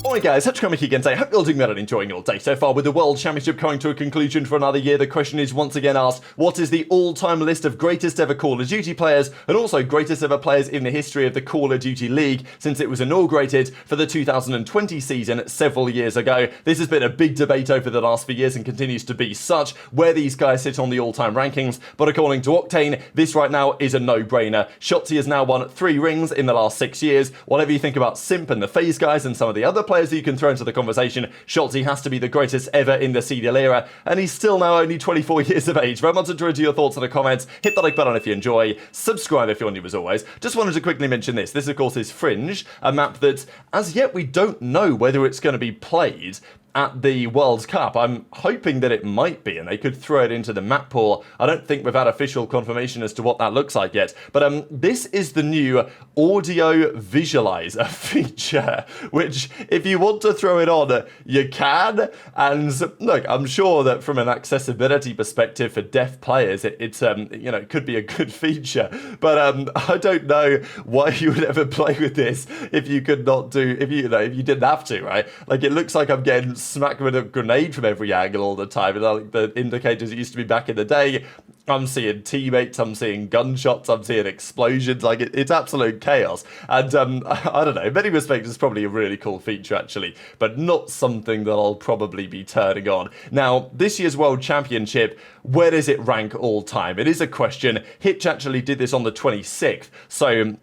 Alright guys, Hutch coming again today. Hope you're all doing well and enjoying your day so far. With the World Championship coming to a conclusion for another year, the question is once again asked, what is the all-time list of greatest ever Call of Duty players and also greatest ever players in the history of the Call of Duty League since it was inaugurated for the 2020 season several years ago. This has been a big debate over the last few years and continues to be such, where these guys sit on the all-time rankings, but according to Octane, this right now is a no-brainer. Shotzzy has now won 3 rings in the last 6 years. Whatever you think about Simp and the FaZe guys and some of the other players that you can throw into the conversation, Shotzzy has to be the greatest ever in the CDL era, and he's still now only 24 years of age. Very much enjoyed your thoughts in the comments. Hit the like button if you enjoy. Subscribe if you're new as always. Just wanted to quickly mention this. This, of course, is Fringe, a map that, as yet, we don't know whether it's going to be played at the World Cup. I'm hoping that it might be, and they could throw it into the map pool. I don't think we've had official confirmation as to what that looks like yet, but this is the new audio visualizer feature, which if you want to throw it on, you can. And look, I'm sure that from an accessibility perspective for deaf players, it's it could be a good feature, but I don't know why you would ever play with this if you could not do, if you didn't have to, right? Like, it looks like I'm getting smacked with a grenade from every angle all the time, and like the indicators it used to be back in the day, I'm seeing teammates, I'm seeing gunshots, I'm seeing explosions. Like, it's absolute chaos. And I don't know, in many respects it's probably a really cool feature actually, but not something that I'll probably be turning on. Now, this year's World Championship, where does it rank all time? It is a question. Hitch actually did this on the 26th, so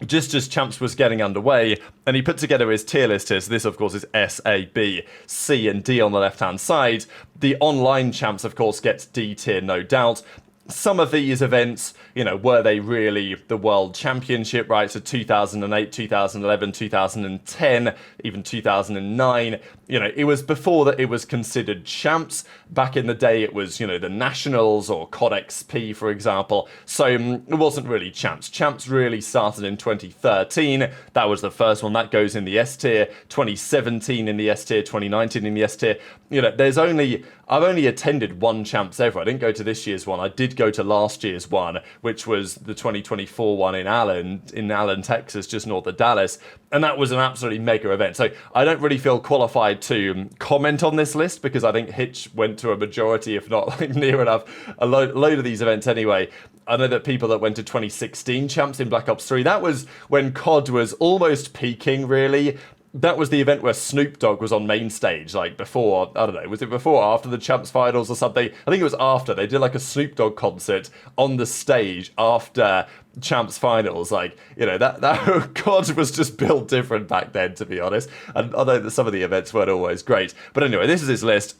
just as Champs was getting underway, and he put together his tier list here. So this, of course, is S, A, B, C, and D on the left-hand side. The online Champs, of course, gets D tier, no doubt. Some of these events, were they really the World Championship, right? So 2008, 2011, 2010, even 2009, it was before that it was considered Champs. Back in the day, it was, the Nationals or COD XP, for example. So it wasn't really Champs. Champs really started in 2013. That was the first one. That goes in the S tier. 2017 in the S tier, 2019 in the S tier. I've only attended one Champs ever. I didn't go to this year's one. I did go to last year's one, which was the 2024 one in Allen, Texas, just north of Dallas. And that was an absolutely mega event. So I don't really feel qualified to comment on this list because I think Hitch went to a majority, if not near enough, a load of these events anyway. I know that people that went to 2016 Champs in Black Ops 3, that was when COD was almost peaking, really. That was the event where Snoop Dogg was on main stage, like before, I don't know, was it before or after the Champs finals or something? I think it was after. They did like a Snoop Dogg concert on the stage after Champs finals. Like, that COD was just built different back then, to be honest. And I know that some of the events weren't always great. But anyway, this is his list.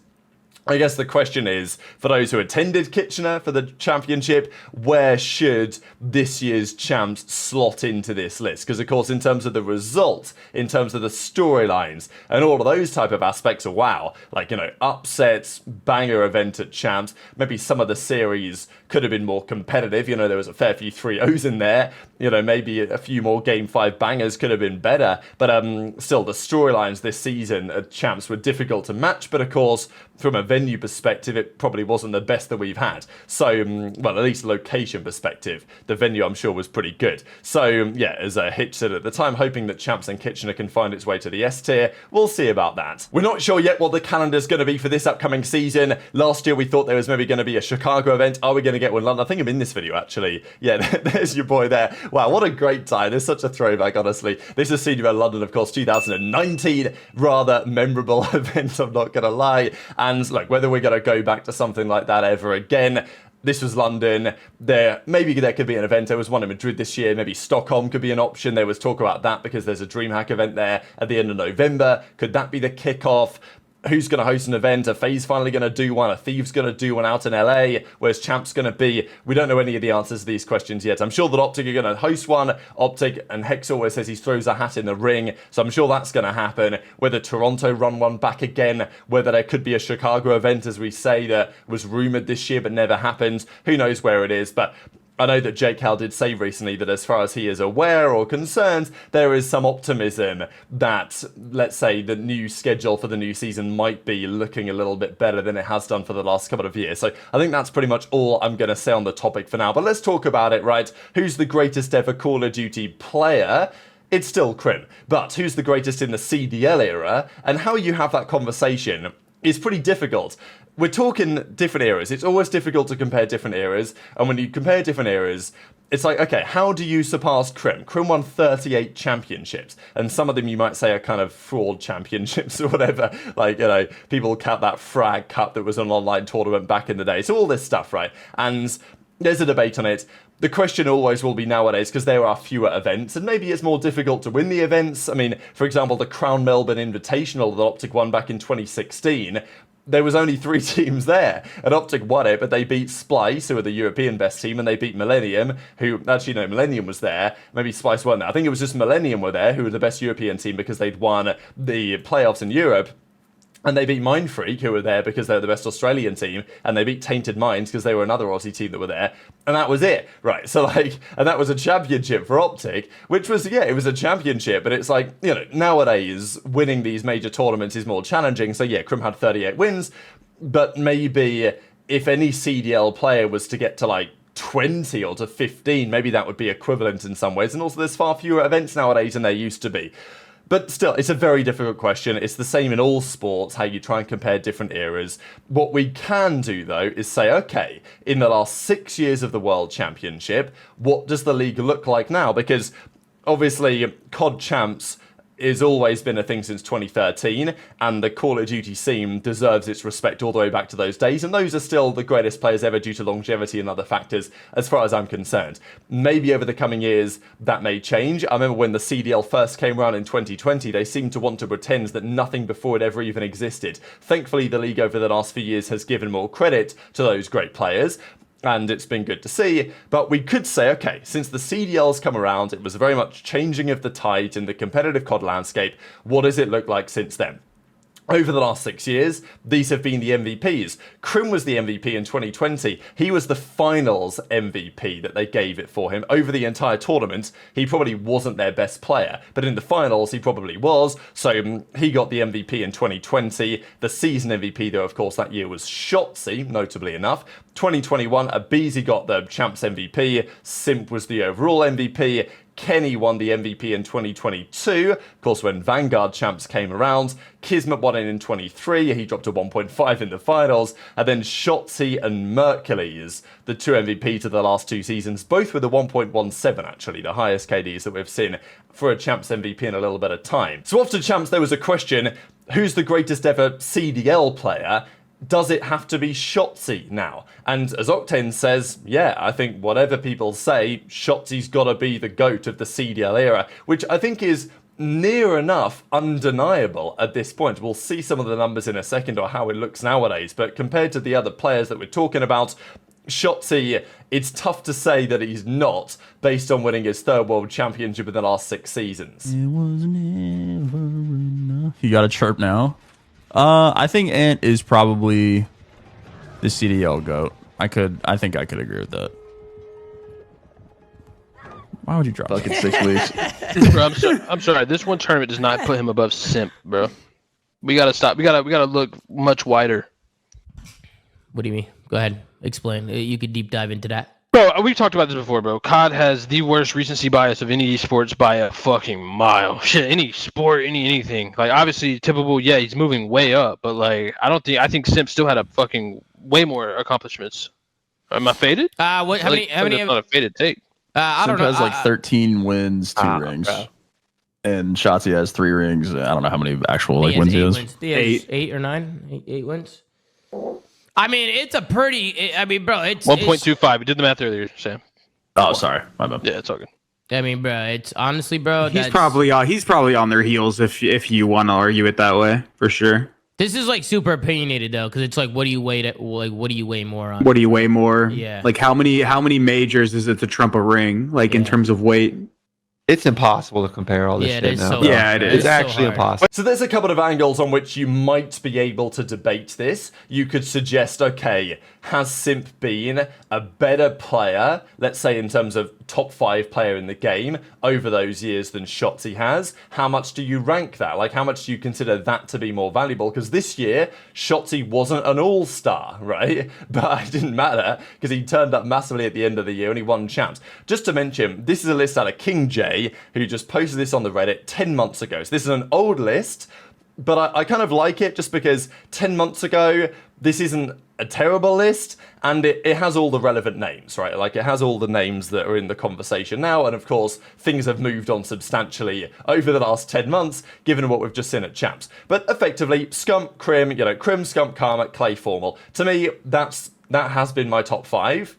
I guess the question is, for those who attended Kitchener for the championship, where should this year's Champs slot into this list? Because, of course, in terms of the result, in terms of the storylines, and all of those type of aspects of WoW, like, upsets, banger event at Champs, maybe some of the series could have been more competitive. There was a fair few 3-0s in there. Maybe a few more Game 5 bangers could have been better. But still, the storylines this season at Champs were difficult to match. But, of course, from a venue perspective, it probably wasn't the best that we've had. So, well, at least location perspective, the venue, I'm sure, was pretty good. So, yeah, as Hitch said at the time, hoping that Champs and Kitchener can find its way to the S tier. We'll see about that. We're not sure yet what the calendar's going to be for this upcoming season. Last year, we thought there was maybe going to be a Chicago event. Are we going to get one in London? I think I'm in this video, actually. Yeah, there's your boy there. Wow, what a great time. There's such a throwback, honestly. This is CDL London, of course, 2019. Rather memorable event, I'm not going to lie. And look, whether we're going to go back to something like that ever again, this was London. Maybe there could be an event. There was one in Madrid this year. Maybe Stockholm could be an option. There was talk about that because there's a DreamHack event there at the end of November. Could that be the kickoff? Who's going to host an event? Are FaZe finally going to do one? Are Thieves going to do one out in LA? Where's Champs going to be? We don't know any of the answers to these questions yet. I'm sure that OpTic are going to host one. OpTic, and Hex always says he throws a hat in the ring, so I'm sure that's going to happen. Whether Toronto run one back again, whether there could be a Chicago event, as we say, that was rumoured this year but never happened. Who knows where it is, but I know that JoeDeceives did say recently that as far as he is aware or concerned, there is some optimism that, let's say, the new schedule for the new season might be looking a little bit better than it has done for the last couple of years. So I think that's pretty much all I'm going to say on the topic for now. But let's talk about it, right? Who's the greatest ever Call of Duty player? it's still Kremp. But who's the greatest in the CDL era, and how you have that conversation is pretty difficult. We're talking different eras. It's always difficult to compare different eras, and when you compare different eras, it's like, okay, how do you surpass Kremp? Kremp won 38 championships, and some of them you might say are kind of fraud championships or whatever. Like, you know, people count that Frag Cup that was an online tournament back in the day. So all this stuff, right? And there's a debate on it. The question always will be nowadays, because there are fewer events, and maybe it's more difficult to win the events. I mean, for example, the Crown Melbourne Invitational that OpTic won back in 2016, there was only 3 teams there, and OpTic won it, but they beat Splice, who were the European best team, and they beat Millennium, who, actually no, Millennium was there, maybe Splice weren't there. I think it was just Millennium were there, who were the best European team because they'd won the playoffs in Europe. And they beat Mindfreak, who were there because they were the best Australian team, and they beat Tainted Minds because they were another Aussie team that were there, and that was it, right? So like, and that was a championship for OpTic, which was, yeah, it was a championship, but it's like, you know, nowadays, winning these major tournaments is more challenging, so yeah, Kremp had 38 wins, but maybe if any CDL player was to get to like 20 or to 15, maybe that would be equivalent in some ways, and also there's far fewer events nowadays than there used to be. But still, it's a very difficult question. It's the same in all sports, how you try and compare different eras. What we can do, though, is say, okay, in the last 6 years of the World Championship, what does the league look like now? Because, obviously, COD Champs has always been a thing since 2013, and the Call of Duty scene deserves its respect all the way back to those days, and those are still the greatest players ever due to longevity and other factors, as far as I'm concerned. Maybe over the coming years, that may change. I remember when the CDL first came around in 2020, they seemed to want to pretend that nothing before it ever even existed. Thankfully, the league over the last few years has given more credit to those great players, and it's been good to see, but we could say, okay, since the CDL's come around, it was very much changing of the tide in the competitive COD landscape. What does it look like since then? Over the last 6 years, these have been the MVPs. Kremp was the MVP in 2020. He was the finals MVP that they gave it for him. Over the entire tournament, he probably wasn't their best player, but in the finals, he probably was. So he got the MVP in 2020. The season MVP, though, of course, that year was Shotzzy, notably enough. 2021, aBeZy got the Champs MVP. Simp was the overall MVP. Kenny won the MVP in 2022, of course, when Vanguard Champs came around. Kismet won it in 23, he dropped to 1.5 in the finals, and then Shotzzy and Mercules, the 2 MVPs of the last 2 seasons, both with a 1.17 actually, the highest KDs that we've seen for a Champs MVP in a little bit of time. So after Champs, there was a question, who's the greatest ever CDL player? Does it have to be Shotzzy now? And as Octane says, yeah, I think whatever people say, Shotzi's got to be the GOAT of the CDL era, which I think is near enough undeniable at this point. We'll see some of the numbers in a second or how it looks nowadays, but compared to the other players that we're talking about, Shotzzy, it's tough to say that he's not, based on winning his 3rd World Championship in the last 6 seasons. It was never enough. You got a chirp now? I think Ant is probably the CDL GOAT. I think I could agree with that. Why would you drop fucking 6 weeks? Bro, I'm sorry. This one tournament does not put him above Simp, bro. We gotta stop. We gotta look much wider. What do you mean? Go ahead. Explain. You could deep dive into that. Bro, we've talked about this before, bro. COD has the worst recency bias of any esports by a fucking mile. Shit, any sport, anything. Like, obviously, typical, yeah, he's moving way up, but, like, I think Simp still had a fucking way more accomplishments. Am I faded? How many? That's not a faded take. I don't know. Simp has, like, 13 wins, 2 rings. Bro. And Shotzzy has 3 rings. I don't know how many actual, like, wins he has. He has 8 or 9? 8 wins? I mean, it's a pretty. I mean, bro, it's 1.25. We did the math earlier, Sam. Oh, sorry, my bad. Yeah, it's all good. I mean, bro, it's honestly, bro. He's probably on their heels if you want to argue it that way, for sure. This is like super opinionated though, because it's like, what do you weigh? What do you weigh more on? What do you weigh more? Yeah. Like how many majors is it to trump a ring? Like in terms of weight. It's impossible to compare all this shit now. So yeah, it is. It's actually impossible. So there's a couple of angles on which you might be able to debate this. You could suggest, okay, has Simp been a better player, let's say in terms of top 5 player in the game, over those years than Shotzzy has? How much do you rank that? Like, how much do you consider that to be more valuable? Because this year, Shotzzy wasn't an all-star, right? But it didn't matter, because he turned up massively at the end of the year and he won champs. Just to mention, this is a list out of King J, Shotzzy, who just posted this on the Reddit 10 months ago. So this is an old list, but I kind of like it just because 10 months ago, this isn't a terrible list, and it has all the relevant names, right? Like, it has all the names that are in the conversation now, and of course, things have moved on substantially over the last 10 months, given what we've just seen at Champs. But effectively, Scump, Krem, Krem, Scump, Karma, Clay, Formal. To me, that has been my top 5.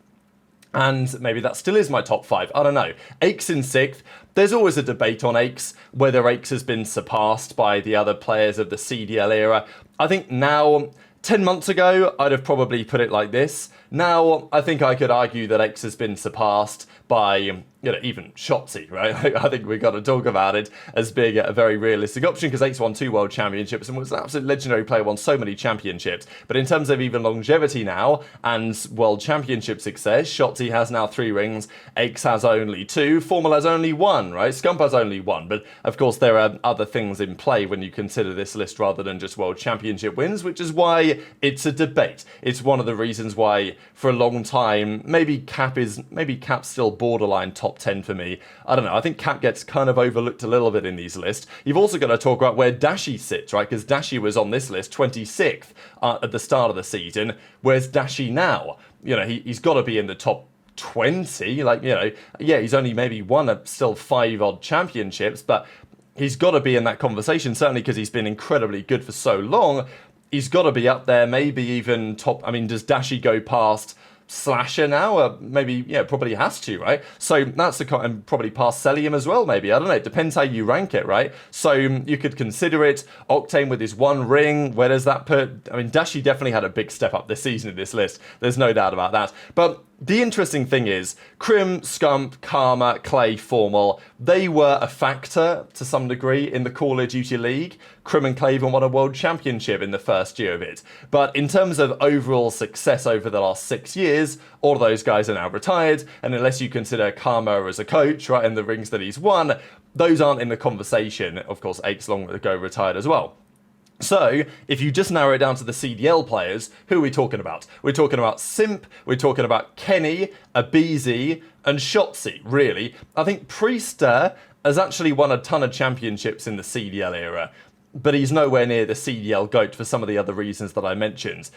And maybe that still is my top 5. I don't know. aBeZy in 6th. There's always a debate on aBeZy, whether aBeZy has been surpassed by the other players of the CDL era. I think now, 10 months ago, I'd have probably put it like this. Now, I think I could argue that aBeZy has been surpassed by, even Shotzzy, right? I think we've got to talk about it as being a very realistic option, because aBeZy won 2 world championships and was an absolute legendary player, won so many championships. But in terms of even longevity now and world championship success, Shotzzy has now 3 rings, aBeZy has only 2, Formal has only 1, right? Scump has only 1, but of course there are other things in play when you consider this list rather than just world championship wins, which is why it's a debate. It's one of the reasons why for a long time, maybe Cap's still borderline top 10 for me. I don't know. I think Cap gets kind of overlooked a little bit in these lists. You've also got to talk about where Dashy sits, right? Because Dashy was on this list 26th at the start of the season. Where's Dashy now? He's got to be in the top 20. He's only maybe won still 5 odd championships, but he's got to be in that conversation, certainly because he's been incredibly good for so long. He's got to be up there, maybe even top. I mean, does Dashy go past Slasher now? Maybe, probably has to, right? So that's and probably past Cellium as well, maybe. I don't know. It depends how you rank it, right? So you could consider it. Octane with his 1 ring, where does that put? I mean, Dashy definitely had a big step up this season in this list. There's no doubt about that. But the interesting thing is, Krem, Scump, Karma, Clay, Formal, they were a factor to some degree in the Call of Duty League. Krem and Clay even won a world championship in the first year of it. But in terms of overall success over the last 6 years, all of those guys are now retired, and unless you consider Karma as a coach, right, and the rings that he's won, those aren't in the conversation. Of course, aBeZy long ago retired as well. So, if you just narrow it down to the CDL players, who are we talking about? We're talking about Simp, we're talking about Kenny, aBeZy, and Shotzzy, really. I think Priester has actually won a ton of championships in the CDL era, but he's nowhere near the CDL GOAT for some of the other reasons that I mentioned.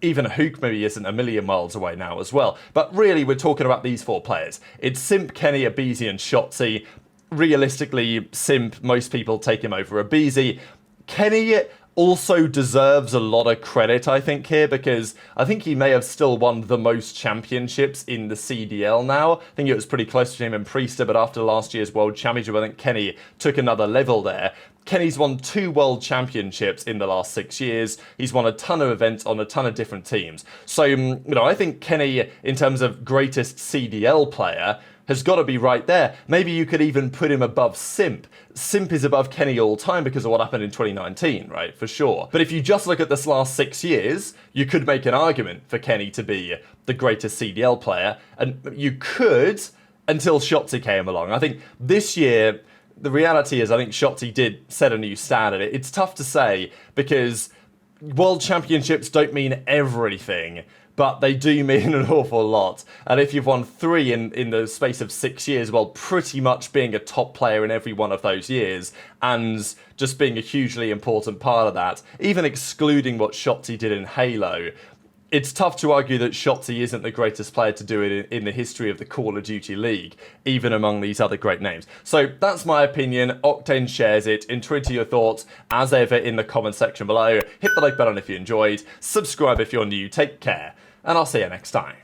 Even Huke maybe isn't a million miles away now as well. But really, we're talking about these 4 players. It's Simp, Kenny, aBeZy, and Shotzzy. Realistically, Simp, most people take him over aBeZy. Kenny also deserves a lot of credit, I think, here, because I think he may have still won the most championships in the CDL now. I think it was pretty close to him and Priester, but after last year's World Championship, I think Kenny took another level there. Kenny's won 2 world championships in the last 6 years. He's won a ton of events on a ton of different teams. So, I think Kenny, in terms of greatest CDL player, has got to be right there. Maybe you could even put him above Simp. Simp is above Kenny all time because of what happened in 2019, right? For sure. But if you just look at this last 6 years, you could make an argument for Kenny to be the greatest CDL player. And you could, until Shotzzy came along. I think this year, the reality is I think Shotzzy did set a new standard. It's tough to say because world championships don't mean everything, but they do mean an awful lot. And if you've won 3 in the space of 6 years, well, pretty much being a top player in every one of those years, and just being a hugely important part of that, even excluding what Shotzzy did in Halo, it's tough to argue that Shotzzy isn't the greatest player to do it in the history of the Call of Duty League, even among these other great names. So that's my opinion. Octane shares it. Enter your thoughts, as ever, in the comment section below. Hit the like button if you enjoyed. Subscribe if you're new. Take care, and I'll see you next time.